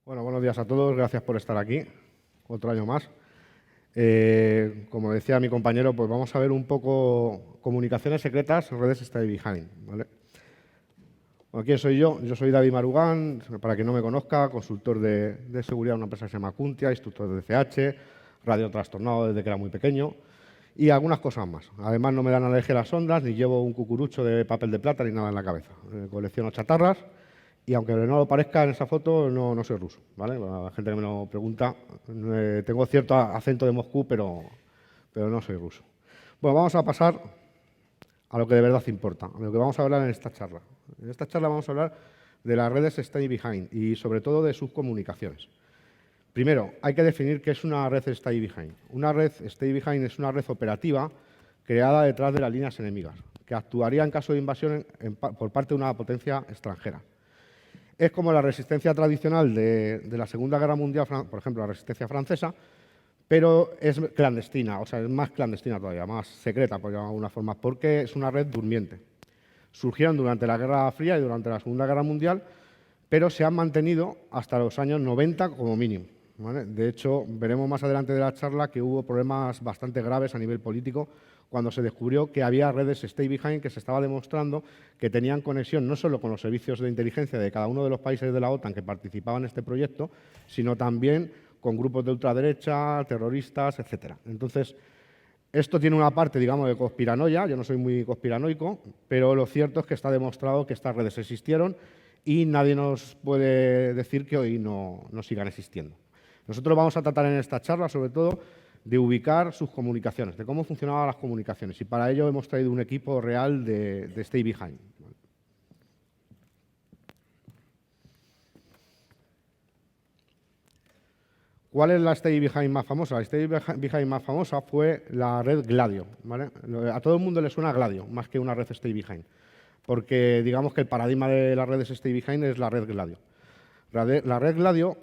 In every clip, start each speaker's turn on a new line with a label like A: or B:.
A: Bueno, buenos días a todos. Gracias por estar aquí. Otro año más. Como decía mi compañero, pues vamos a ver un poco comunicaciones secretas, redes stay behind, ¿vale? Bueno, ¿quién soy yo? Yo soy David Marugán, para quien no me conozca, consultor de seguridad en una empresa que se llama Cuntia, instructor de CH, radio trastornado desde que era muy pequeño y algunas cosas más. Además, no me dan alergia a las ondas, ni llevo un cucurucho de papel de plata ni nada en la cabeza. Colecciono chatarras. Y aunque no lo parezca en esa foto, no soy ruso, ¿vale? La gente que me lo pregunta, tengo cierto acento de Moscú, pero no soy ruso. Bueno, vamos a pasar a lo que de verdad importa, a lo que vamos a hablar en esta charla. En esta charla vamos a hablar de las redes stay behind y sobre todo de sus comunicaciones. Primero, hay que definir qué es una red stay behind. Una red stay behind es una red operativa creada detrás de las líneas enemigas, que actuaría en caso de invasión por parte de una potencia extranjera. Es como la resistencia tradicional de la Segunda Guerra Mundial, por ejemplo, la resistencia francesa, pero es clandestina, o sea, es más clandestina todavía, más secreta, por llamarlo de alguna forma, porque es una red durmiente. Surgieron durante la Guerra Fría y durante la Segunda Guerra Mundial, pero se han mantenido hasta los años 90 como mínimo, ¿vale? De hecho, veremos más adelante de la charla que hubo problemas bastante graves a nivel político cuando se descubrió que había redes stay behind que se estaba demostrando que tenían conexión no solo con los servicios de inteligencia de cada uno de los países de la OTAN que participaban en este proyecto, sino también con grupos de ultraderecha, terroristas, etcétera. Entonces, esto tiene una parte, digamos, de conspiranoia. Yo no soy muy conspiranoico, pero lo cierto es que está demostrado que estas redes existieron y nadie nos puede decir que hoy no sigan existiendo. Nosotros vamos a tratar en esta charla, sobre todo, de ubicar sus comunicaciones, de cómo funcionaban las comunicaciones. Y para ello hemos traído un equipo real de Stay Behind. ¿Cuál es la Stay Behind más famosa? La Stay Behind más famosa fue la red Gladio, ¿vale? A todo el mundo le suena Gladio, más que una red Stay Behind, porque digamos que el paradigma de las redes Stay Behind es la red Gladio. La red Gladio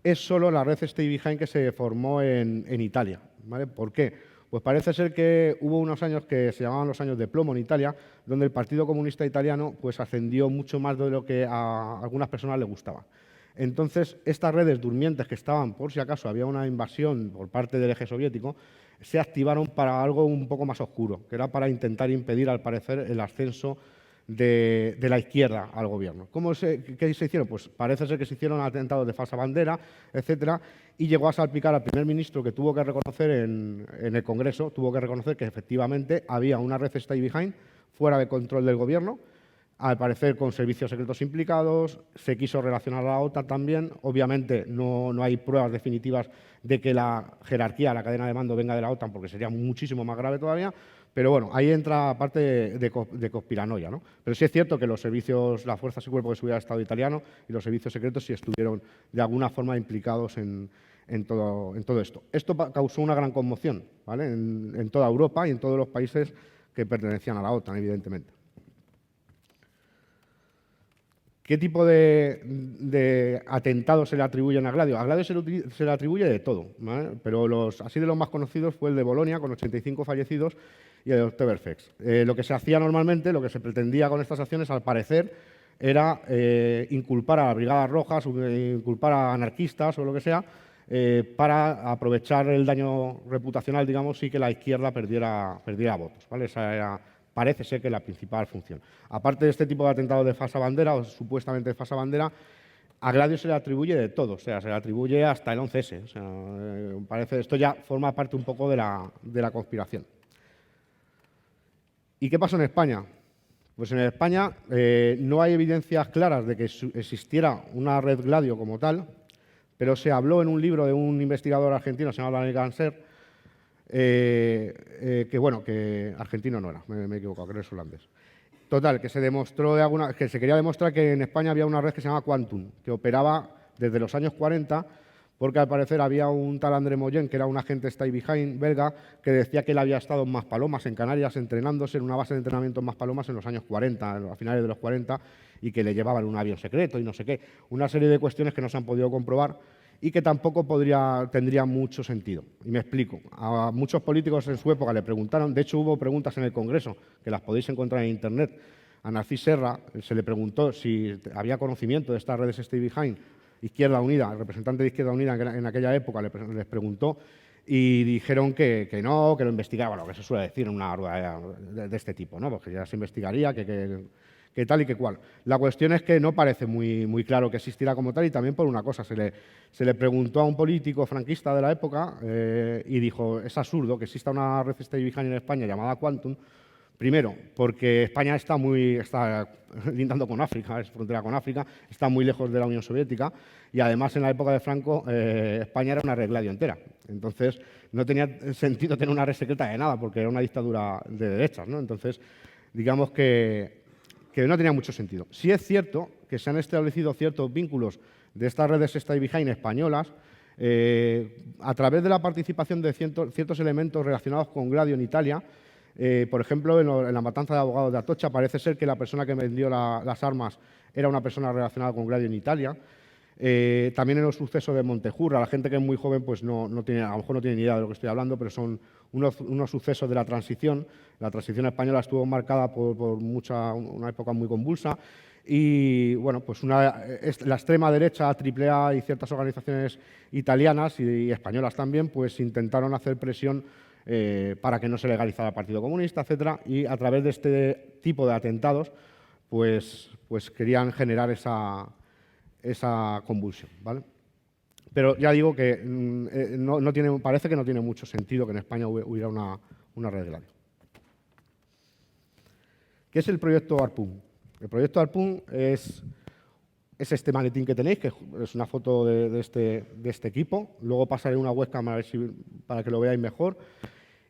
A: es solo la red Stay Behind que se formó en Italia, ¿vale? ¿Por qué? Pues parece ser que hubo unos años que se llamaban los años de plomo en Italia, donde el Partido Comunista Italiano pues, ascendió mucho más de lo que a algunas personas les gustaba. Entonces, estas redes durmientes que estaban, por si acaso había una invasión por parte del eje soviético, se activaron para algo un poco más oscuro, que era para intentar impedir, al parecer, el ascenso de la izquierda al gobierno. ¿Qué se hicieron? Pues parece ser que se hicieron atentados de falsa bandera, etcétera, y llegó a salpicar al primer ministro, que tuvo que reconocer en el Congreso, tuvo que reconocer que efectivamente había una red stay behind fuera de control del gobierno, al parecer con servicios secretos implicados. Se quiso relacionar a la OTAN también. Obviamente no hay pruebas definitivas de que la jerarquía, la cadena de mando venga de la OTAN, porque sería muchísimo más grave todavía. Pero bueno, ahí entra parte de conspiranoia, ¿no? Pero sí es cierto que los servicios, las fuerzas y cuerpos de seguridad del Estado italiano y los servicios secretos sí estuvieron de alguna forma implicados en todo esto. Esto causó una gran conmoción, ¿vale? En toda Europa y en todos los países que pertenecían a la OTAN, evidentemente. ¿Qué tipo de atentados se le atribuyen a Gladio? A Gladio se le atribuye de todo, ¿vale? Pero así de los más conocidos fue el de Bolonia, con 85 fallecidos, y el de Oktoberfest. Lo que se hacía normalmente, lo que se pretendía con estas acciones, al parecer, era inculpar a las brigadas rojas, inculpar a anarquistas o lo que sea, para aprovechar el daño reputacional, digamos, y que la izquierda perdiera votos, ¿vale? Esa era, parece ser que la principal función. Aparte de este tipo de atentados de falsa bandera, o supuestamente de falsa bandera, a Gladio se le atribuye de todo, o sea, se le atribuye hasta el 11S. O sea, parece, esto ya forma parte un poco de la conspiración. ¿Y qué pasó en España? Pues en España no hay evidencias claras de que existiera una red Gladio como tal, pero se habló en un libro de un investigador argentino, se llama Daniel Ganser, que argentino no era, me he equivocado, creo que es holandés. Total, que se quería demostrar que en España había una red que se llama Quantum, que operaba desde los años 40, porque al parecer había un tal André Moyen, que era un agente stay behind belga, que decía que él había estado en Maspalomas, en Canarias, entrenándose en una base de entrenamiento en Maspalomas en los años 40, a finales de los 40, y que le llevaban un avión secreto y no sé qué. Una serie de cuestiones que no se han podido comprobar y que tampoco tendría mucho sentido. Y me explico. A muchos políticos en su época le preguntaron, de hecho hubo preguntas en el Congreso, que las podéis encontrar en Internet. A Narcís Serra se le preguntó si había conocimiento de estas redes stay behind Izquierda Unida, el representante de Izquierda Unida en aquella época les preguntó y dijeron que no, que lo investigaba, lo que se suele decir en una rueda de este tipo, ¿no? Porque ya se investigaría, que tal y que cual. La cuestión es que no parece muy claro que existiera como tal, y también por una cosa, se le preguntó a un político franquista de la época y dijo, es absurdo que exista una red Stay Behind en España llamada Quantum. Primero, porque España está lindando con África, es frontera con África, está muy lejos de la Unión Soviética, y además en la época de Franco España era una red gladio entera. Entonces no tenía sentido tener una red secreta de nada, porque era una dictadura de derechas, ¿no? Entonces, digamos que no tenía mucho sentido. Sí es cierto que se han establecido ciertos vínculos de estas redes Stay Behind españolas a través de la participación de ciertos elementos relacionados con Gladio en Italia. Por ejemplo, en la matanza de abogados de Atocha parece ser que la persona que vendió las armas era una persona relacionada con Gladio en Italia. También en los sucesos de Montejurra, la gente que es muy joven pues no tiene, a lo mejor no tiene ni idea de lo que estoy hablando, pero son unos sucesos de la transición. La transición española estuvo marcada por una época muy convulsa y bueno, pues la extrema derecha, AAA y ciertas organizaciones italianas y españolas también, pues intentaron hacer presión para que no se legalizara el Partido Comunista, etcétera, y a través de este tipo de atentados pues querían generar esa convulsión, ¿vale? Pero ya digo que parece que no tiene mucho sentido que en España hubiera una red gladio. ¿Qué es el proyecto Harpoon? El proyecto Harpoon es este maletín que tenéis, que es una foto de este equipo. Luego pasaré una webcam para que lo veáis mejor.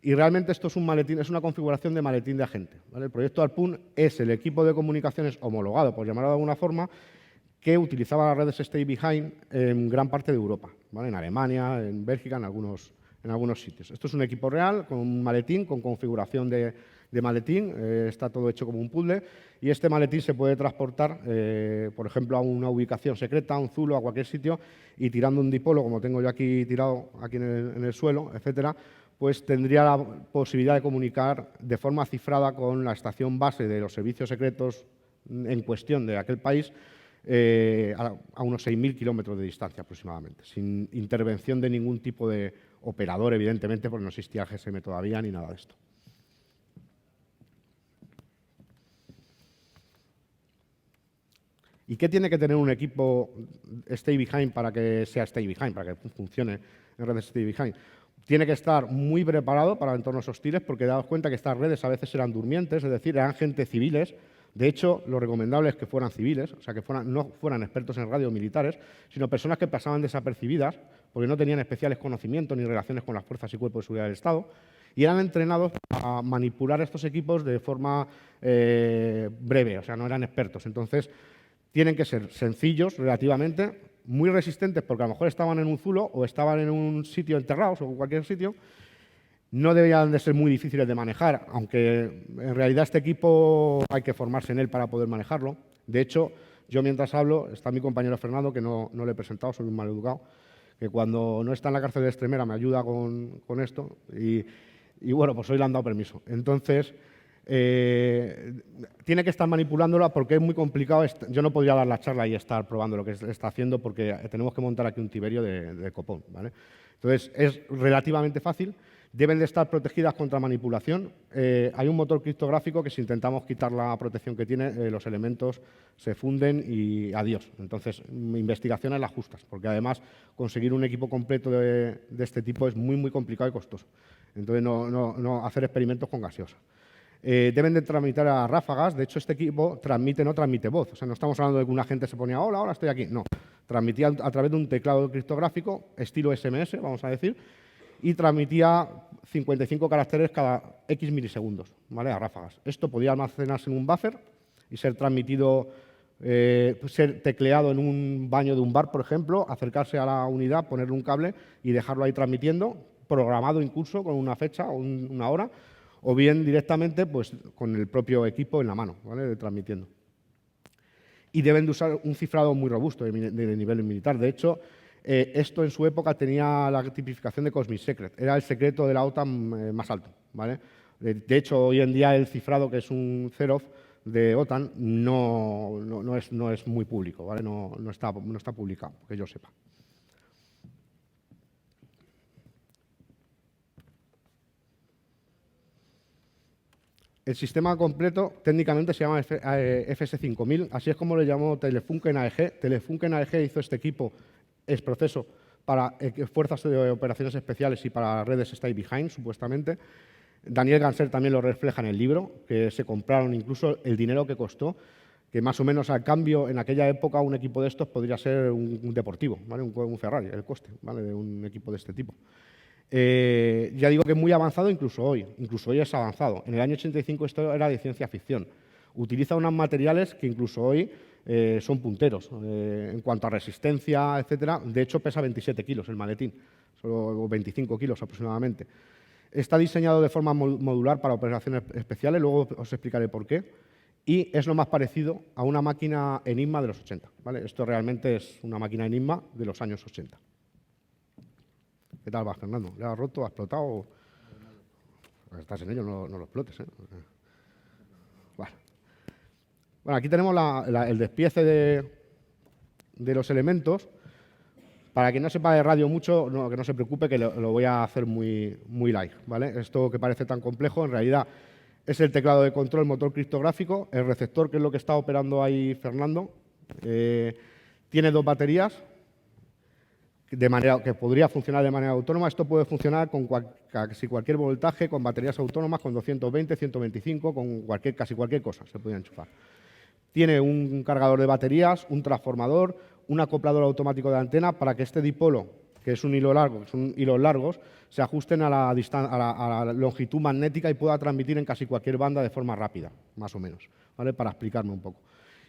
A: Y realmente esto es un maletín, es una configuración de maletín de agente, ¿vale? El proyecto Harpoon es el equipo de comunicaciones homologado, por llamarlo de alguna forma, que utilizaba las redes Stay Behind en gran parte de Europa, ¿vale? En Alemania, en Bélgica, en algunos sitios. Esto es un equipo real con un maletín, con configuración de maletín, está todo hecho como un puzzle, y este maletín se puede transportar, por ejemplo, a una ubicación secreta, a un zulo, a cualquier sitio, y tirando un dipolo, como tengo yo aquí tirado aquí en el suelo, etcétera, pues tendría la posibilidad de comunicar de forma cifrada con la estación base de los servicios secretos en cuestión de aquel país, a unos 6.000 kilómetros de distancia aproximadamente, sin intervención de ningún tipo de operador, evidentemente, porque no existía el GSM todavía ni nada de esto. ¿Y qué tiene que tener un equipo Stay Behind para que sea Stay Behind, para que funcione en redes Stay Behind? Tiene que estar muy preparado para entornos hostiles, porque daos cuenta que estas redes a veces eran durmientes, es decir, eran gente civiles. De hecho, lo recomendable es que fueran civiles, o sea, que no fueran expertos en radio militares, sino personas que pasaban desapercibidas, porque no tenían especiales conocimientos ni relaciones con las fuerzas y cuerpos de seguridad del Estado, y eran entrenados a manipular estos equipos de forma breve, o sea, no eran expertos. Entonces, tienen que ser sencillos relativamente, muy resistentes, porque a lo mejor estaban en un zulo o estaban en un sitio enterrados o en cualquier sitio. No deberían de ser muy difíciles de manejar, aunque en realidad este equipo hay que formarse en él para poder manejarlo. De hecho, yo mientras hablo, está mi compañero Fernando, que no le he presentado, soy un maleducado, que cuando no está en la cárcel de Extremera me ayuda con esto y bueno, pues hoy le han dado permiso. Entonces, tiene que estar manipulándola porque es muy complicado. Yo no podría dar la charla y estar probando lo que está haciendo porque tenemos que montar aquí un tiberio de copón, ¿vale? Entonces, es relativamente fácil. Deben de estar protegidas contra manipulación. Hay un motor criptográfico que si intentamos quitar la protección que tiene, los elementos se funden y adiós. Entonces, investigaciones las justas, porque además conseguir un equipo completo de este tipo es muy complicado y costoso. Entonces, no hacer experimentos con gaseosa. Deben de tramitar a ráfagas. De hecho, este equipo no transmite voz. O sea, no estamos hablando de que un agente se ponía, hola, estoy aquí. No, transmitía a través de un teclado criptográfico, estilo SMS, vamos a decir, y transmitía 55 caracteres cada X milisegundos, ¿vale? A ráfagas. Esto podía almacenarse en un buffer y ser transmitido, ser tecleado en un baño de un bar, por ejemplo, acercarse a la unidad, ponerle un cable y dejarlo ahí transmitiendo, programado incluso con una fecha o una hora, o bien directamente pues, con el propio equipo en la mano, ¿vale? Transmitiendo. Y deben de usar un cifrado muy robusto de nivel militar. De hecho, esto en su época tenía la tipificación de Cosmic Secret. Era el secreto de la OTAN más alto, ¿vale? De hecho, hoy en día el cifrado, que es un Zerof, de OTAN no es muy público, ¿vale? No está publicado, que yo sepa. El sistema completo técnicamente se llama FS5000, así es como le llamó Telefunken AEG. Telefunken AEG hizo este equipo, es proceso, para fuerzas de operaciones especiales y para redes Stay Behind, supuestamente. Daniel Ganser también lo refleja en el libro, que se compraron incluso el dinero que costó, que más o menos al cambio en aquella época un equipo de estos podría ser un deportivo, ¿vale? Un Ferrari, el coste, ¿vale? De un equipo de este tipo. Ya digo que es muy avanzado incluso hoy es avanzado. En el año 85 esto era de ciencia ficción. Utiliza unos materiales que incluso hoy son punteros en cuanto a resistencia, etcétera. De hecho, pesa 27 kilos el maletín, solo 25 kilos aproximadamente. Está diseñado de forma modular para operaciones especiales, luego os explicaré por qué. Y es lo más parecido a una máquina Enigma de los 80. ¿Vale? Esto realmente es una máquina Enigma de los años 80. ¿Qué tal va, Fernando? ¿Le ha roto? ¿Ha explotado? Estás en ello, no lo explotes, ¿eh? Bueno, aquí tenemos el despiece de los elementos. Para quien no sepa de radio mucho, que no se preocupe, que lo voy a hacer muy light, ¿vale? Esto que parece tan complejo, en realidad es el teclado de control motor criptográfico, el receptor, que es lo que está operando ahí Fernando. Tiene 2 baterías, que podría funcionar de manera autónoma. Esto puede funcionar con casi cualquier voltaje, con baterías autónomas, con 220, 125, con casi cualquier cosa se puede enchufar. Tiene un cargador de baterías, un transformador, un acoplador automático de antena para que este dipolo, que es un hilo largo, que son hilos largos, se ajusten a la longitud magnética y pueda transmitir en casi cualquier banda de forma rápida, más o menos, ¿vale? Para explicarme un poco.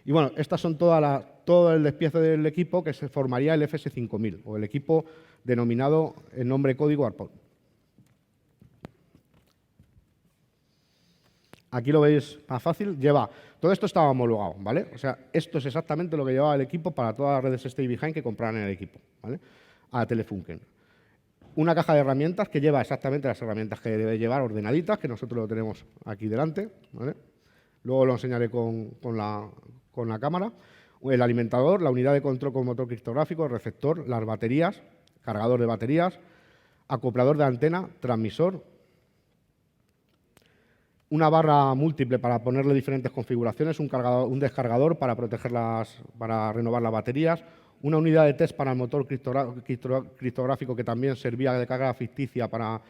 A: Y bueno, estas son todo el despiece del equipo que se formaría el FS5000, o el equipo denominado en nombre código Arpón. Aquí lo veis más fácil. Todo esto estaba homologado, ¿vale? O sea, esto es exactamente lo que llevaba el equipo para todas las redes Stay Behind que compraran en el equipo, ¿vale? A Telefunken. Una caja de herramientas que lleva exactamente las herramientas que debe llevar ordenaditas, que nosotros lo tenemos aquí delante, ¿vale? Luego lo enseñaré con la cámara. El alimentador, la unidad de control con motor criptográfico, el receptor, las baterías, cargador de baterías, acoplador de antena, transmisor, una barra múltiple para ponerle diferentes configuraciones, un descargador para para renovar las baterías, una unidad de test para el motor criptográfico que también servía de carga ficticia para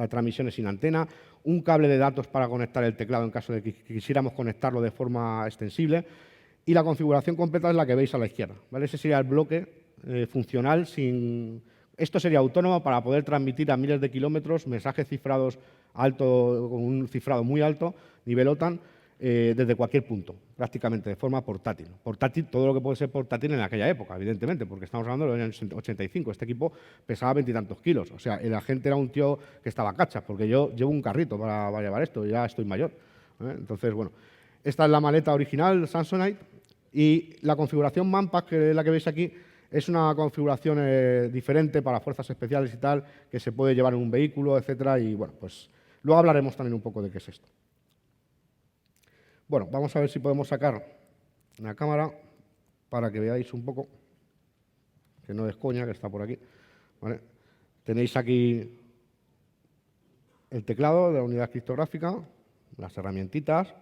A: transmisiones sin antena, un cable de datos para conectar el teclado en caso de que quisiéramos conectarlo de forma extensible, y la configuración completa es la que veis a la izquierda, ¿vale? Ese sería el bloque funcional sin... Esto sería autónomo para poder transmitir a miles de kilómetros mensajes cifrados con un cifrado muy alto, nivel OTAN, desde cualquier punto, prácticamente de forma portátil. Portátil, todo lo que puede ser portátil en aquella época, evidentemente, porque estamos hablando del año 85. Este equipo pesaba 20 y tantos kilos. O sea, el agente era un tío que estaba cacha, porque yo llevo un carrito para llevar esto, ya estoy mayor, ¿eh? Entonces, bueno, esta es la maleta original, Samsonite, y la configuración Manpack, que es la que veis aquí, es una configuración diferente para fuerzas especiales y tal, que se puede llevar en un vehículo, etcétera, y bueno, pues luego hablaremos también un poco de qué es esto. Bueno, vamos a ver si podemos sacar una cámara para que veáis un poco, que no es coña, que está por aquí, ¿vale? Tenéis aquí el teclado de la unidad criptográfica, las herramientitas,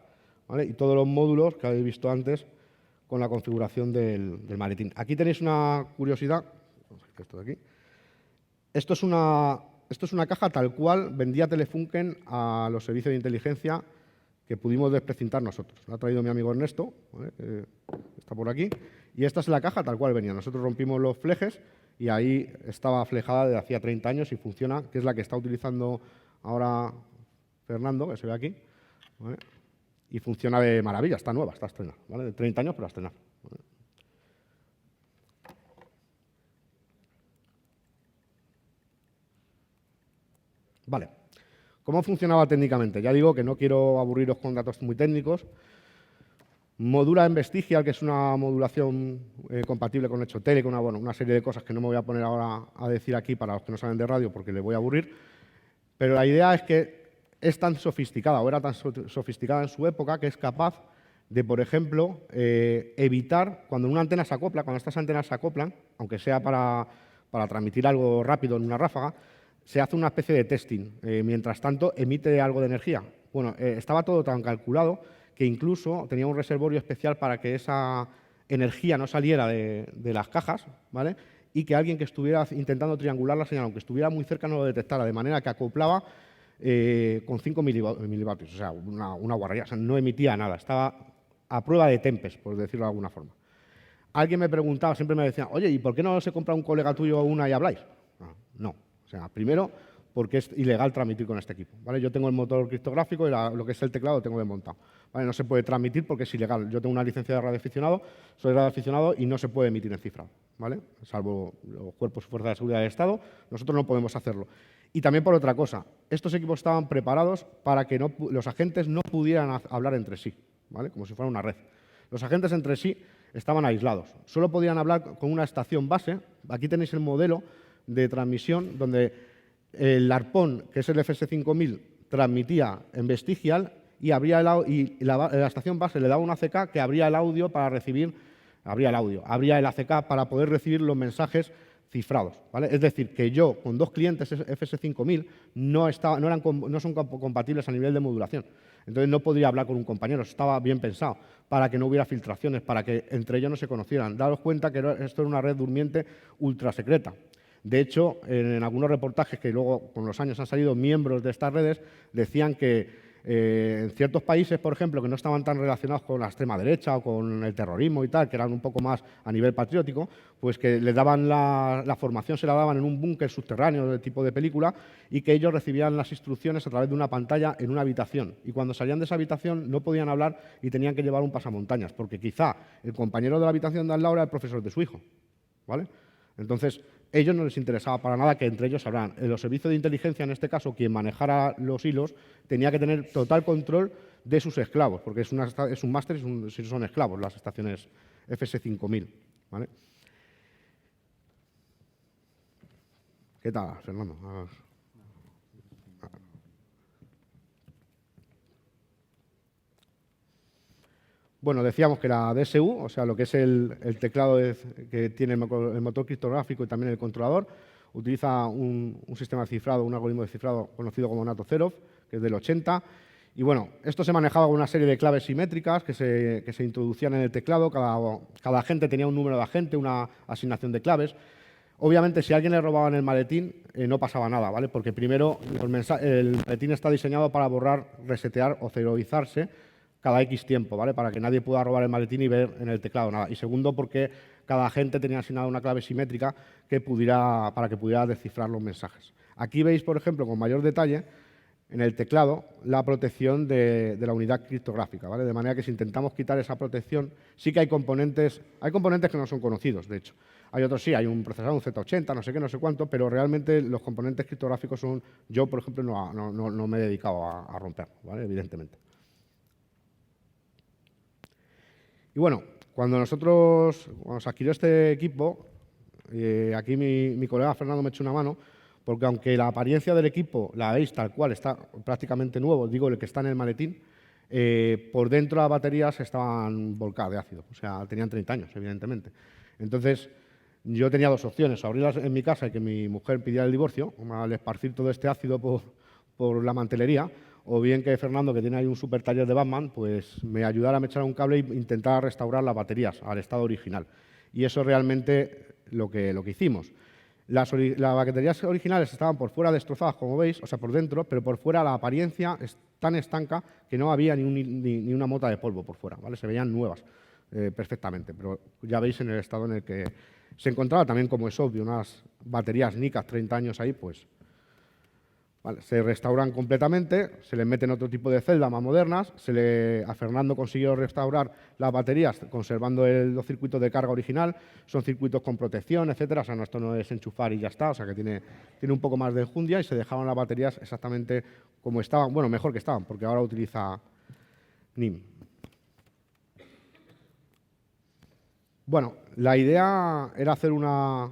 A: ¿vale? Y todos los módulos que habéis visto antes con la configuración del maletín. Aquí tenéis una curiosidad. Esto de aquí. Esto es una caja tal cual vendía Telefunken a los servicios de inteligencia que pudimos desprecintar nosotros. La ha traído mi amigo Ernesto, ¿vale? Está por aquí. Y esta es la caja tal cual venía. Nosotros rompimos los flejes y ahí estaba flejada desde hacía 30 años y funciona, que es la que está utilizando ahora Fernando, que se ve aquí, ¿vale? Y funciona de maravilla, está nueva, está estrenada, ¿vale? De 30 años, pero estrenada, ¿vale? Vale. ¿Cómo funcionaba técnicamente? Ya digo que no quiero aburriros con datos muy técnicos. Modula en Vestigial, que es una modulación compatible con Hechotel, con una serie de cosas que no me voy a poner ahora a decir aquí para los que no saben de radio porque les voy a aburrir. Pero la idea es que es tan sofisticada, o era tan sofisticada en su época, que es capaz de, por ejemplo, evitar, cuando una antena se acopla, cuando estas antenas se acoplan, aunque sea para transmitir algo rápido en una ráfaga, se hace una especie de testing. Mientras tanto, emite algo de energía. Bueno, estaba todo tan calculado que incluso tenía un reservorio especial para que esa energía no saliera de las cajas, ¿vale? Y que alguien que estuviera intentando triangular la señal, aunque estuviera muy cerca, no lo detectara, de manera que acoplaba con 5 milivatios, o sea, una guarrería, o sea, no emitía nada, estaba a prueba de tempes, por decirlo de alguna forma. Alguien me preguntaba, siempre me decía, oye, ¿y por qué no se compra un colega tuyo una y habláis? No, o sea, primero, porque es ilegal transmitir con este equipo, ¿vale? Yo tengo el motor criptográfico y lo que es el teclado lo tengo desmontado, ¿vale? No se puede transmitir porque es ilegal. Yo tengo una licencia de radioaficionado, soy radioaficionado y no se puede emitir en cifrado, ¿vale? Salvo los cuerpos y fuerzas de seguridad del Estado, nosotros no podemos hacerlo. Y también por otra cosa, estos equipos estaban preparados para que los agentes no pudieran hablar entre sí, ¿vale? Como si fuera una red. Los agentes entre sí estaban aislados. Solo podían hablar con una estación base. Aquí tenéis el modelo de transmisión donde el arpón, que es el FS5000, transmitía en vestigial y la estación base le daba un ACK que abría el audio para recibir, abría el ACK para poder recibir los mensajes cifrados, ¿vale? Es decir, que yo con dos clientes FS5000 no son compatibles a nivel de modulación. Entonces no podría hablar con un compañero, estaba bien pensado, para que no hubiera filtraciones, para que entre ellos no se conocieran. Daros cuenta que esto era una red durmiente ultra secreta. De hecho, en algunos reportajes que luego con los años han salido miembros de estas redes, decían que en ciertos países, por ejemplo, que no estaban tan relacionados con la extrema derecha o con el terrorismo y tal, que eran un poco más a nivel patriótico, pues que les daban la formación, se la daban en un búnker subterráneo de tipo de película y que ellos recibían las instrucciones a través de una pantalla en una habitación. Y cuando salían de esa habitación no podían hablar y tenían que llevar un pasamontañas, porque quizá el compañero de la habitación de al lado era el profesor de su hijo, ¿vale? Entonces, a ellos no les interesaba para nada que entre ellos hablaran. En los servicios de inteligencia, en este caso, quien manejara los hilos, tenía que tener total control de sus esclavos, porque es un máster y son esclavos las estaciones FS5000, ¿vale? ¿Qué tal, Fernando? Bueno, decíamos que la DSU, o sea, lo que es el teclado que tiene el motor criptográfico y también el controlador, utiliza un sistema de cifrado, un algoritmo de cifrado conocido como NATO-Zerov, que es del 80. Y bueno, esto se manejaba con una serie de claves simétricas que se introducían en el teclado. Cada agente tenía un número de agente, una asignación de claves. Obviamente, si a alguien le robaban el maletín, no pasaba nada, ¿vale? Porque primero el maletín está diseñado para borrar, resetear o zeroizarse cada X tiempo, ¿vale? Para que nadie pueda robar el maletín y ver en el teclado nada. Y segundo, porque cada agente tenía asignada una clave simétrica para que pudiera descifrar los mensajes. Aquí veis, por ejemplo, con mayor detalle, en el teclado, la protección de la unidad criptográfica, ¿vale? De manera que si intentamos quitar esa protección, sí que hay componentes que no son conocidos, de hecho. Hay otros sí, hay un procesador, un Z80, no sé qué, no sé cuánto, pero realmente los componentes criptográficos yo, por ejemplo, no me he dedicado a romperlo, ¿vale? Evidentemente. Y bueno, cuando se adquirió este equipo, aquí mi colega Fernando me echó una mano, porque aunque la apariencia del equipo la veis tal cual, está prácticamente nuevo, digo el que está en el maletín, por dentro las baterías estaban volcadas de ácido, o sea, tenían 30 años, evidentemente. Entonces, yo tenía dos opciones, o abrirlas en mi casa y que mi mujer pidiera el divorcio, al esparcir todo este ácido por la mantelería, o bien que Fernando, que tiene ahí un super taller de Batman, pues me ayudara a me echar un cable e intentar restaurar las baterías al estado original. Y eso es realmente lo que hicimos. Las baterías originales estaban por fuera destrozadas, como veis, o sea, por dentro, pero por fuera la apariencia es tan estanca que no había ni una mota de polvo por fuera, ¿vale? Se veían nuevas perfectamente, pero ya veis en el estado en el que se encontraba también, como es obvio, unas baterías Nikas 30 años ahí, pues vale, se restauran completamente, se les meten otro tipo de celdas más modernas, a Fernando consiguió restaurar las baterías conservando los circuitos de carga original, son circuitos con protección, etcétera, o sea, esto no es enchufar y ya está, o sea que tiene un poco más de enjundia y se dejaron las baterías exactamente como estaban, bueno, mejor que estaban, porque ahora utiliza NIM. Bueno, la idea era hacer una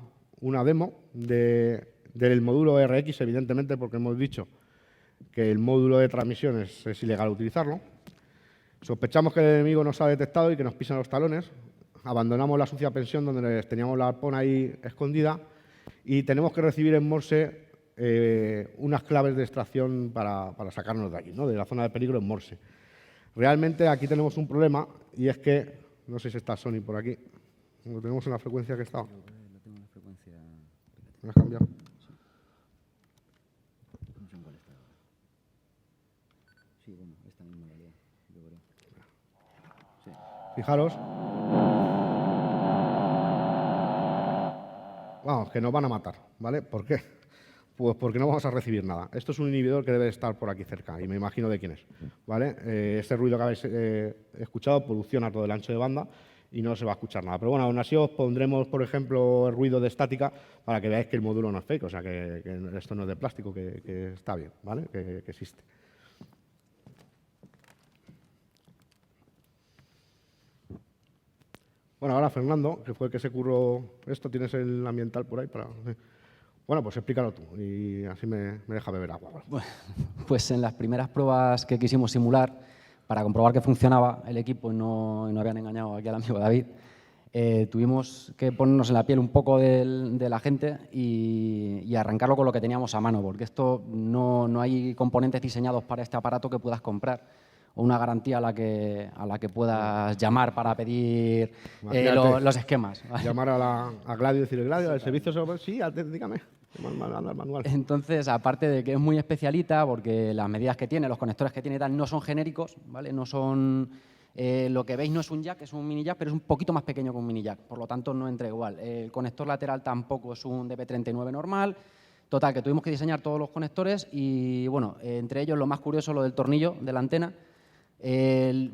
A: demo del módulo RX, evidentemente, porque hemos dicho que el módulo de transmisión es ilegal utilizarlo. Sospechamos que el enemigo nos ha detectado y que nos pisan los talones. Abandonamos la sucia pensión donde teníamos la arpón ahí escondida y tenemos que recibir en Morse unas claves de extracción para sacarnos de aquí, ¿no? De la zona de peligro en Morse. Realmente aquí tenemos un problema y es que, no sé si está Sony por aquí, lo tenemos en la frecuencia que estaba.
B: Lo tengo en la frecuencia.
A: ¿Me has cambiado?
B: No sé en cuál está. Sí, bueno, esta misma la leo, yo creo. Sí.
A: Fijaros. Vamos, que nos van a matar, ¿vale? ¿Por qué? Pues porque no vamos a recibir nada. Esto es un inhibidor que debe estar por aquí cerca y me imagino de quién es, ¿vale? Este ruido que habéis escuchado poluciona todo el ancho de banda y no se va a escuchar nada. Pero bueno, aún así os pondremos, por ejemplo, el ruido de estática para que veáis que el módulo no es fake, o sea, que esto no es de plástico, que está bien, ¿vale? Que existe. Bueno, ahora Fernando, que fue el que se curró esto, tienes el ambiental por ahí para... Bueno, pues explícalo tú y así me deja beber agua.
B: Pues en las primeras pruebas que quisimos simular, para comprobar que funcionaba el equipo y no habían engañado aquí al amigo David, tuvimos que ponernos en la piel un poco de la gente y arrancarlo con lo que teníamos a mano, porque esto no hay componentes diseñados para este aparato que puedas comprar o una garantía a la que puedas llamar para pedir los esquemas.
A: Llamar a Gladio y decirle, Gladio, ¿el servicio sí, dígame. Manual.
B: Entonces, aparte de que es muy especialita, porque las medidas que tiene, los conectores que tiene y tal, no son genéricos, ¿vale? No son... lo que veis no es un jack, es un mini jack, pero es un poquito más pequeño que un mini jack, por lo tanto no entra igual. El conector lateral tampoco es un DP39 normal. Total, que tuvimos que diseñar todos los conectores y, bueno, entre ellos lo más curioso, lo del tornillo de la antena.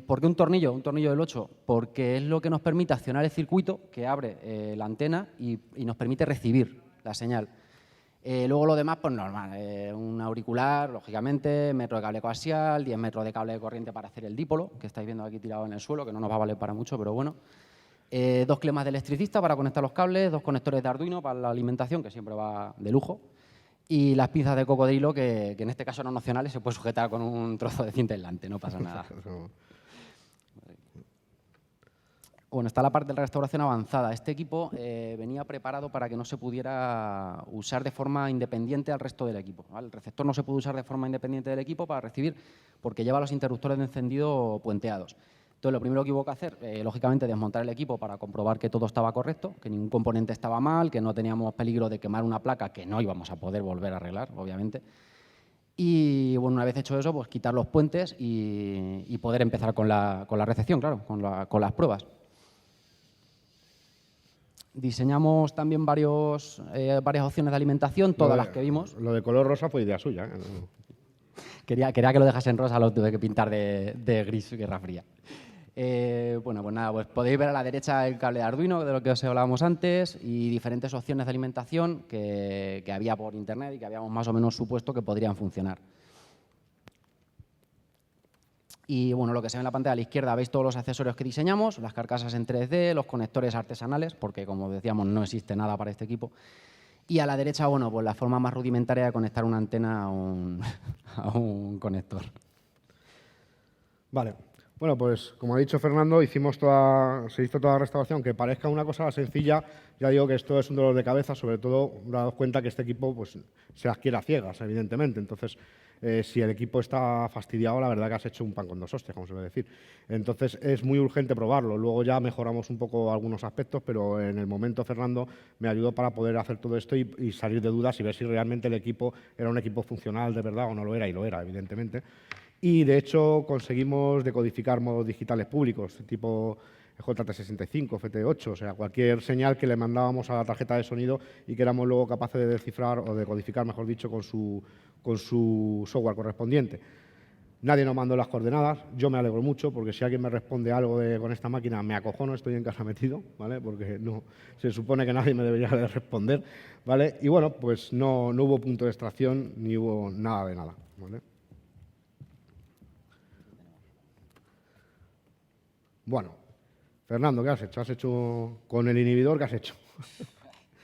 B: ¿Por qué un tornillo? Un tornillo del 8, porque es lo que nos permite accionar el circuito que abre la antena y nos permite recibir la señal. Luego lo demás, pues normal, un auricular, lógicamente, metro de cable coaxial, 10 metros de cable de corriente para hacer el dipolo, que estáis viendo aquí tirado en el suelo, que no nos va a valer para mucho, pero bueno. 2 clemas de electricista para conectar los cables, 2 conectores de Arduino para la alimentación, que siempre va de lujo, y las pinzas de cocodrilo, que en este caso eran opcionales, se puede sujetar con un trozo de cinta aislante, no pasa nada. Bueno, está la parte de la restauración avanzada. Este equipo venía preparado para que no se pudiera usar de forma independiente al resto del equipo, ¿vale? El receptor no se puede usar de forma independiente del equipo para recibir porque lleva los interruptores de encendido puenteados. Entonces, lo primero que hubo que hacer, lógicamente, desmontar el equipo para comprobar que todo estaba correcto, que ningún componente estaba mal, que no teníamos peligro de quemar una placa que no íbamos a poder volver a arreglar, obviamente. Y, bueno, una vez hecho eso, pues quitar los puentes y poder empezar con la recepción, claro, con las pruebas. Diseñamos también varias opciones de alimentación, todas las que vimos.
A: Lo de color rosa fue idea suya.
B: Quería que lo dejase en rosa, lo tuve que pintar de gris, guerra fría. Bueno, pues nada, pues podéis ver a la derecha el cable de Arduino, de lo que os hablábamos antes, y diferentes opciones de alimentación que había por internet y que habíamos más o menos supuesto que podrían funcionar. Y, bueno, lo que se ve en la pantalla a la izquierda, veis todos los accesorios que diseñamos, las carcasas en 3D, los conectores artesanales, porque, como decíamos, no existe nada para este equipo. Y a la derecha, bueno, pues la forma más rudimentaria de conectar una antena a un conector.
A: Vale. Bueno, pues como ha dicho Fernando, se hizo toda la restauración, que parezca una cosa sencilla. Ya digo que esto es un dolor de cabeza, sobre todo dados cuenta que este equipo pues, se adquiere a ciegas, evidentemente. Entonces, si el equipo está fastidiado, la verdad que has hecho un pan con dos hostias, como se suele decir. Entonces, es muy urgente probarlo. Luego ya mejoramos un poco algunos aspectos, pero en el momento Fernando me ayudó para poder hacer todo esto y salir de dudas y ver si realmente el equipo era un equipo funcional de verdad o no lo era, y lo era, evidentemente. Y, de hecho, conseguimos decodificar modos digitales públicos, tipo JT65, FT8, o sea, cualquier señal que le mandábamos a la tarjeta de sonido y que éramos luego capaces de descifrar o decodificar, mejor dicho, con su software correspondiente. Nadie nos mandó las coordenadas, yo me alegro mucho, porque si alguien me responde algo con esta máquina, me acojono, estoy en casa metido, ¿vale? Porque no, se supone que nadie me debería de responder, ¿vale? Y, bueno, pues no hubo punto de extracción ni hubo nada de nada, ¿vale? Bueno, Fernando, ¿qué has hecho? ¿Has hecho con el inhibidor? ¿Qué has hecho?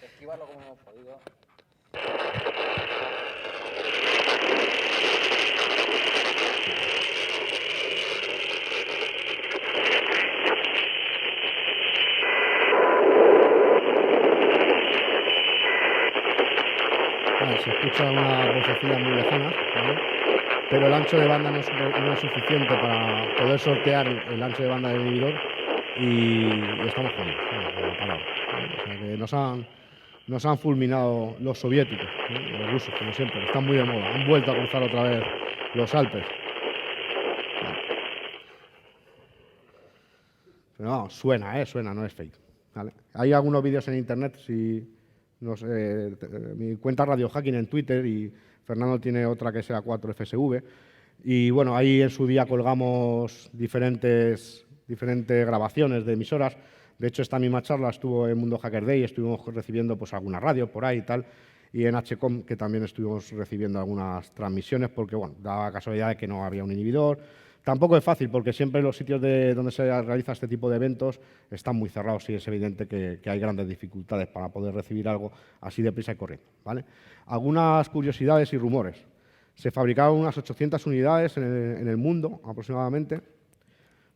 B: Esquivarlo como hemos podido.
A: Vale, se escucha unas vocecillas muy lejanas, ¿vale? Pero el ancho de banda no es suficiente para poder sortear el ancho de banda del inhibidor y estamos jodidos, ¿vale? O sea que nos han fulminado los soviéticos, ¿no? Los rusos, como siempre, que están muy de moda. Han vuelto a cruzar otra vez los Alpes. Pero no, suena, no es fake. ¿Vale? Hay algunos vídeos en internet, si no sé, mi cuenta Radio Hacking en Twitter y Fernando tiene otra que sea 4FSV. Y bueno, ahí en su día colgamos diferentes grabaciones de emisoras. De hecho, esta misma charla estuvo en Mundo Hacker Day, estuvimos recibiendo pues alguna radio por ahí y tal, y en HCOM, que también estuvimos recibiendo algunas transmisiones, porque bueno, daba casualidad de que no había un inhibidor. Tampoco es fácil, porque siempre los sitios donde se realiza este tipo de eventos están muy cerrados y es evidente que hay grandes dificultades para poder recibir algo así deprisa y corriendo, ¿vale? Algunas curiosidades y rumores. Se fabricaron unas 800 unidades en el mundo, aproximadamente.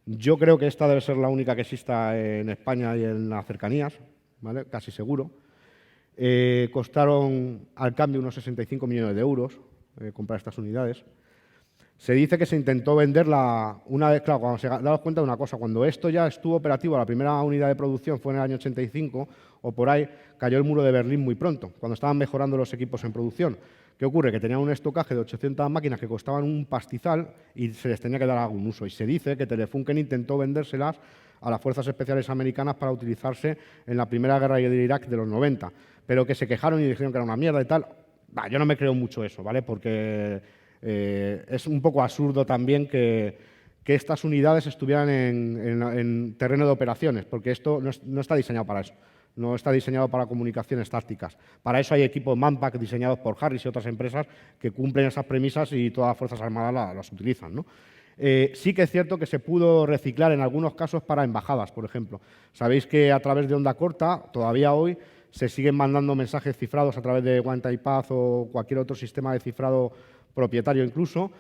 A: Yo creo que esta debe ser la única que exista en España y en las cercanías, ¿vale? Casi seguro. Costaron al cambio unos 65 millones de euros comprar estas unidades. Se dice que se intentó venderla una vez, claro, cuando se daos cuenta de una cosa, cuando esto ya estuvo operativo, la primera unidad de producción fue en el año 85 o por ahí, cayó el muro de Berlín muy pronto, cuando estaban mejorando los equipos en producción. ¿Qué ocurre? Que tenían un estocaje de 800 máquinas que costaban un pastizal y se les tenía que dar algún uso. Y se dice que Telefunken intentó vendérselas a las Fuerzas Especiales Americanas para utilizarse en la primera guerra de Irak de los 90, pero que se quejaron y dijeron que era una mierda y tal. Yo no me creo mucho eso, ¿vale? Porque es un poco absurdo también que estas unidades estuvieran en terreno de operaciones, porque esto no está diseñado para eso. No está diseñado para comunicaciones tácticas. Para eso hay equipos Manpack diseñados por Harris y otras empresas que cumplen esas premisas y todas las Fuerzas Armadas las utilizan, ¿no? Sí que es cierto que se pudo reciclar en algunos casos para embajadas, por ejemplo. Sabéis que a través de onda corta, todavía hoy, se siguen mandando mensajes cifrados a través de OneTypePath o cualquier otro sistema de cifrado propietario incluso,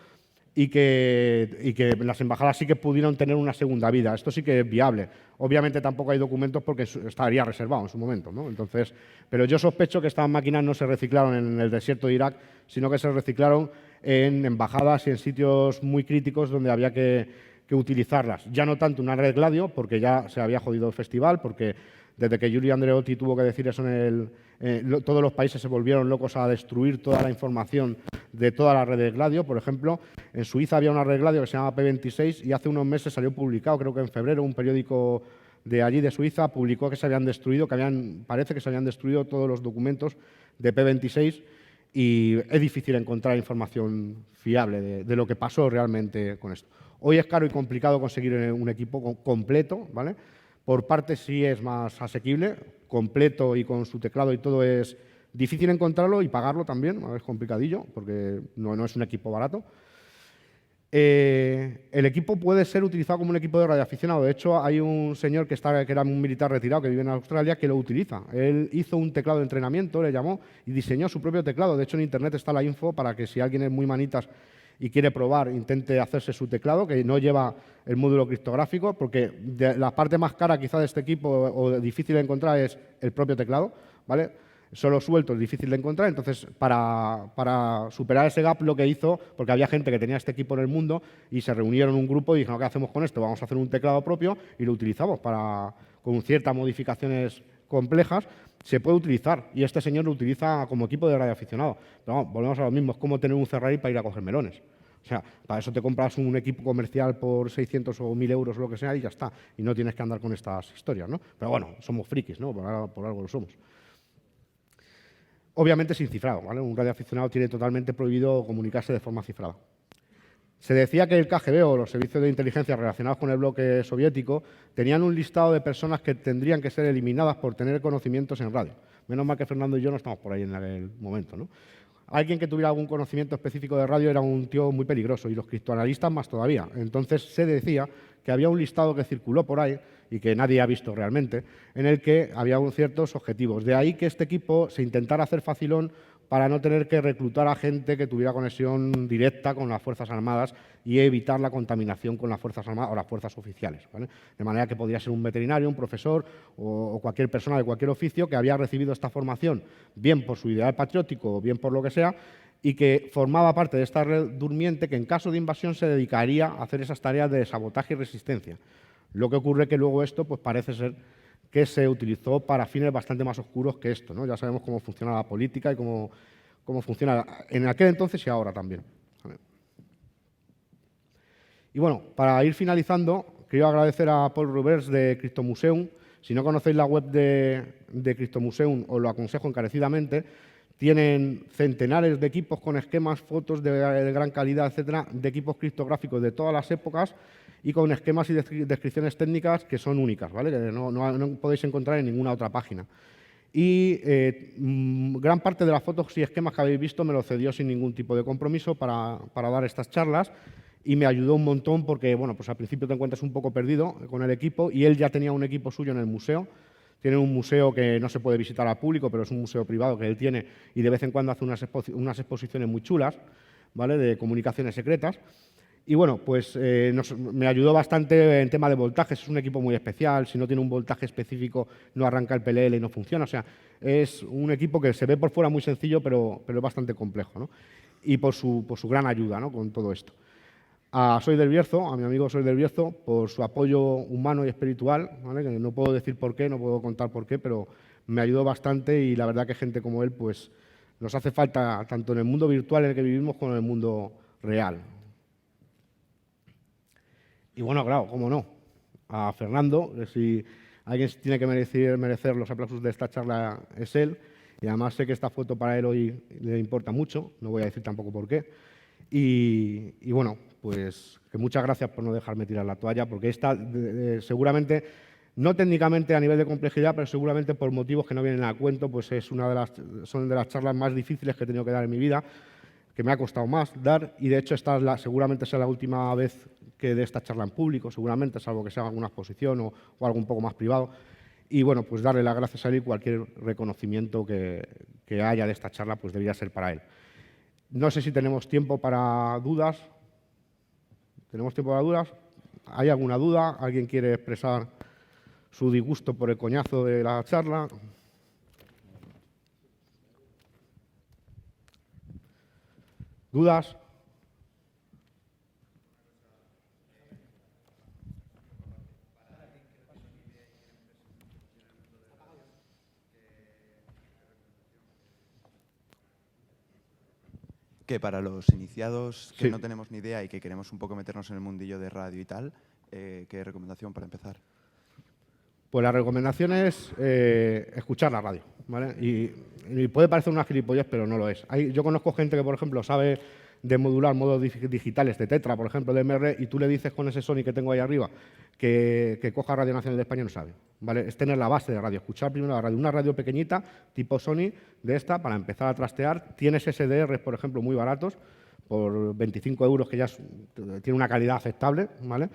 A: y que las embajadas sí que pudieron tener una segunda vida. Esto sí que es viable. Obviamente tampoco hay documentos porque estaría reservado en su momento, ¿no? Entonces, pero yo sospecho que estas máquinas no se reciclaron en el desierto de Irak, sino que se reciclaron en embajadas y en sitios muy críticos donde había que utilizarlas. Ya no tanto una red Gladio, porque ya se había jodido el festival, porque desde que Giulio Andreotti tuvo que decir eso todos los países se volvieron locos a destruir toda la información de toda la red de Gladio. Por ejemplo, en Suiza había una red Gladio que se llama P26 y hace unos meses salió publicado, creo que en febrero, un periódico de allí de Suiza publicó que se habían destruido, parece que se habían destruido todos los documentos de P26 y es difícil encontrar información fiable de lo que pasó realmente con esto. Hoy es caro y complicado conseguir un equipo completo, ¿vale? Por parte sí es más asequible, completo y con su teclado y todo es difícil encontrarlo y pagarlo también, es complicadillo porque no es un equipo barato. El equipo puede ser utilizado como un equipo de radioaficionado. De hecho, hay un señor que era un militar retirado que vive en Australia que lo utiliza. Él hizo un teclado de entrenamiento, le llamó, y diseñó su propio teclado. De hecho, en Internet está la info para que si alguien es muy manitas y quiere probar, intente hacerse su teclado, que no lleva el módulo criptográfico, porque la parte más cara quizá de este equipo o difícil de encontrar es el propio teclado, ¿vale? Solo suelto es difícil de encontrar, entonces para superar ese gap lo que hizo, porque había gente que tenía este equipo en el mundo y se reunieron un grupo y dijeron, ¿qué hacemos con esto? Vamos a hacer un teclado propio y lo utilizamos con ciertas modificaciones complejas. Se puede utilizar y este señor lo utiliza como equipo de radioaficionado. Pero vamos, volvemos a lo mismo, es como tener un Ferrari para ir a coger melones. O sea, para eso te compras un equipo comercial por 600 o 1.000 euros o lo que sea y ya está. Y no tienes que andar con estas historias, ¿no? Pero bueno, somos frikis, ¿no? Por algo lo somos. Obviamente sin cifrado, ¿vale? Un radioaficionado tiene totalmente prohibido comunicarse de forma cifrada. Se decía que el KGB o los servicios de inteligencia relacionados con el bloque soviético tenían un listado de personas que tendrían que ser eliminadas por tener conocimientos en radio. Menos mal que Fernando y yo no estamos por ahí en aquel momento, ¿no? Alguien que tuviera algún conocimiento específico de radio era un tío muy peligroso y los criptoanalistas más todavía. Entonces se decía que había un listado que circuló por ahí y que nadie ha visto realmente, en el que había ciertos objetivos. De ahí que este equipo se intentara hacer facilón para no tener que reclutar a gente que tuviera conexión directa con las Fuerzas Armadas y evitar la contaminación con las Fuerzas Armadas o las fuerzas oficiales, ¿vale? De manera que podría ser un veterinario, un profesor o cualquier persona de cualquier oficio que había recibido esta formación, bien por su ideal patriótico o bien por lo que sea, y que formaba parte de esta red durmiente que en caso de invasión se dedicaría a hacer esas tareas de sabotaje y resistencia. Lo que ocurre que luego esto pues parece ser que se utilizó para fines bastante más oscuros que esto, ¿no? Ya sabemos cómo funciona la política y cómo funciona en aquel entonces y ahora también. Y bueno, para ir finalizando, quiero agradecer a Paul Rubers de Cryptomuseum. Si no conocéis la web de Cryptomuseum, os lo aconsejo encarecidamente. Tienen centenares de equipos con esquemas, fotos de gran calidad, etcétera, de equipos criptográficos de todas las épocas y con esquemas y descripciones técnicas que son únicas, ¿vale? Que no podéis encontrar en ninguna otra página. Y gran parte de las fotos y esquemas que habéis visto me lo cedió sin ningún tipo de compromiso para dar estas charlas y me ayudó un montón porque, bueno, pues al principio te encuentras un poco perdido con el equipo y él ya tenía un equipo suyo en el museo. Tiene un museo que no se puede visitar al público, pero es un museo privado que él tiene y de vez en cuando hace unas exposiciones muy chulas, ¿vale? De comunicaciones secretas. Y bueno, pues me ayudó bastante en tema de voltajes. Es un equipo muy especial. Si no tiene un voltaje específico, no arranca el PLL y no funciona. O sea, es un equipo que se ve por fuera muy sencillo, pero es bastante complejo, ¿no? Y por su gran ayuda, ¿no? Con todo esto. A Soy del Bierzo, a mi amigo Soy del Bierzo, por su apoyo humano y espiritual, ¿vale? Que no puedo decir por qué, no puedo contar por qué, pero me ayudó bastante y la verdad que gente como él pues, nos hace falta tanto en el mundo virtual en el que vivimos como en el mundo real. Y bueno, claro, cómo no, a Fernando, que si alguien tiene que merecer los aplausos de esta charla es él, y además sé que esta foto para él hoy le importa mucho, no voy a decir tampoco por qué. Y bueno, pues que muchas gracias por no dejarme tirar la toalla, porque esta seguramente, no técnicamente a nivel de complejidad, pero seguramente por motivos que no vienen a cuento, pues son de las charlas más difíciles que he tenido que dar en mi vida, que me ha costado más dar, y de hecho seguramente sea la última vez que dé esta charla en público, seguramente, salvo que sea alguna exposición o algo un poco más privado. Y bueno, pues darle las gracias a él y cualquier reconocimiento que haya de esta charla, pues debería ser para él. No sé si tenemos tiempo para dudas. ¿Tenemos tiempo para dudas? ¿Hay alguna duda? ¿Alguien quiere expresar su disgusto por el coñazo de la charla? ¿Dudas?
C: Que para los iniciados que
A: Sí.
C: no tenemos ni idea y que queremos un poco meternos en el mundillo de radio y tal, ¿qué recomendación para empezar?
A: Pues la recomendación es escuchar la radio, ¿vale? Y puede parecer una gilipollez, pero no lo es. Yo conozco gente que, por ejemplo, sabe de modular modos digitales de Tetra, por ejemplo, de MR, y tú le dices con ese Sony que tengo ahí arriba que coja Radio Nacional de España, no sabe, ¿vale? Es tener la base de radio, escuchar primero la radio, una radio pequeñita, tipo Sony, de esta, para empezar a trastear. Tienes SDRs, por ejemplo, muy baratos, por 25 euros, que ya tiene una calidad aceptable, ¿vale?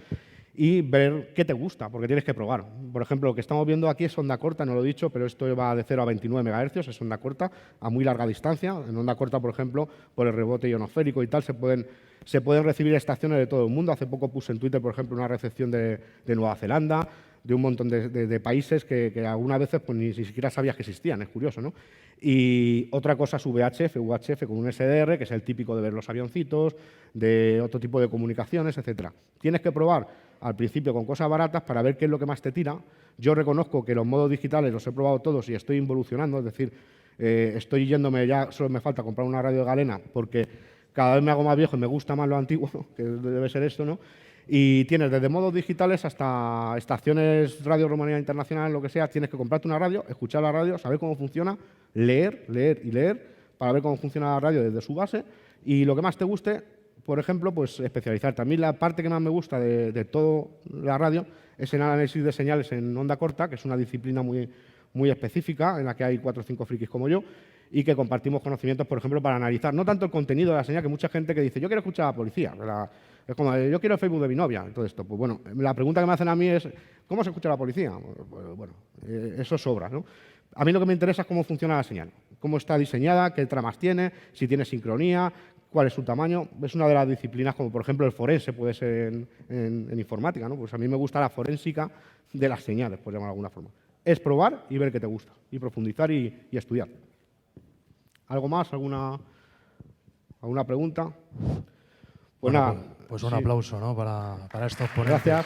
A: Y ver qué te gusta, porque tienes que probar. Por ejemplo, lo que estamos viendo aquí es onda corta, no lo he dicho, pero esto va de 0 a 29 MHz, es onda corta, a muy larga distancia. En onda corta, por ejemplo, por el rebote ionosférico y tal, se pueden recibir estaciones de todo el mundo. Hace poco puse en Twitter, por ejemplo, una recepción de Nueva Zelanda, de un montón de países que algunas veces pues, ni siquiera sabías que existían, es curioso, ¿no? Y otra cosa es VHF con un SDR, que es el típico de ver los avioncitos, de otro tipo de comunicaciones, etcétera. Tienes que probar al principio con cosas baratas para ver qué es lo que más te tira. Yo reconozco que los modos digitales los he probado todos y estoy involucionando, es decir, estoy yéndome ya, solo me falta comprar una radio de galena porque cada vez me hago más viejo y me gusta más lo antiguo, que debe ser esto, ¿no? Y tienes desde modos digitales hasta estaciones Radio Rumanía Internacional, lo que sea, tienes que comprarte una radio, escuchar la radio, saber cómo funciona, leer y leer para ver cómo funciona la radio desde su base y lo que más te guste, por ejemplo, pues especializarte. A mí la parte que más me gusta de toda la radio es el análisis de señales en onda corta, que es una disciplina muy específica en la que hay 4 o 5 frikis como yo y que compartimos conocimientos, por ejemplo, para analizar no tanto el contenido de la señal, que mucha gente que dice yo quiero escuchar a la policía, Es como, yo quiero el Facebook de mi novia, todo esto. Pues bueno, la pregunta que me hacen a mí es, ¿cómo se escucha la policía? Pues, bueno, eso sobra, ¿no? A mí lo que me interesa es cómo funciona la señal, cómo está diseñada, qué tramas tiene, si tiene sincronía, cuál es su tamaño. Es una de las disciplinas, como por ejemplo el forense puede ser en informática, ¿no? Pues a mí me gusta la forénsica de las señales, por llamarlo de alguna forma. Es probar y ver qué te gusta, y profundizar y estudiar. ¿Algo más? ¿Alguna pregunta? Pues
D: Bueno,
A: nada.
D: pues un
A: Sí.
D: aplauso, ¿no? para estos ponentes.
A: Gracias.